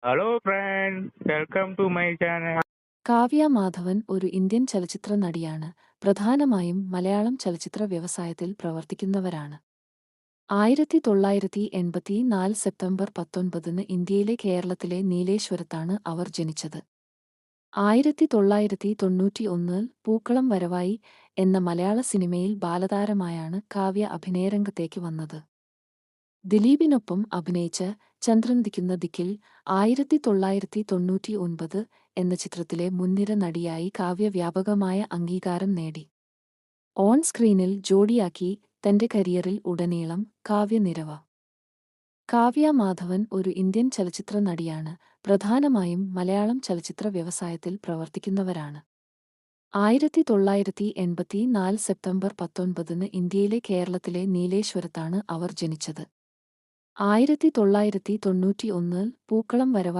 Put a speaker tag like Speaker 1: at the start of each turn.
Speaker 1: Hello friends, welcome to my channel.
Speaker 2: Kavya Madhavan ഒരു Indian ചലച്ചിത്ര നടിയാണ്. പ്രധാനമായും മലയാളം ചലച്ചിത്ര വ്യവസായത്തിൽ പ്രവർത്തിക്കുന്നവരാണ്. 1984 സെപ്റ്റംബർ 19 ഇന്ത്യയിലെ കേരളത്തിലെ നീലേശ്വരത്താണ് അവർ ജനിച്ചത്. 1991 പൂക്കളം വരവായി എന്ന മലയാള സിനിമയിൽ ബാലതാരമായാണ് കാവ്യ അഭിനയരംഗത്തേക്ക് വന്നത്. ദിലീപിനൊപ്പം അഭിനയിച്ച ചന്ദ്രനുദിക്കുന്ന ദിക്കിൽ 1999 എന്ന ചിത്രത്തിലെ മുൻനിര നടിയായി കാവ്യ വ്യാപകമായ അംഗീകാരം നേടി. ഓൺ സ്ക്രീനിൽ ജോഡിയാക്കി തന്റെ കരിയറിൽ ഉടനീളം കാവ്യ നിരവ. കാവ്യ മാധവൻ ഒരു ഇന്ത്യൻ ചലച്ചിത്ര നടിയാണ്. പ്രധാനമായും മലയാളം ചലച്ചിത്ര വ്യവസായത്തിൽ പ്രവർത്തിക്കുന്നവരാണ്. 1984 സെപ്റ്റംബർ 19 ഇന്ത്യയിലെ കേരളത്തിലെ നീലേശ്വരത്താണ് അവർ ജനിച്ചത്. 1991 പൂക്കളം വരവായി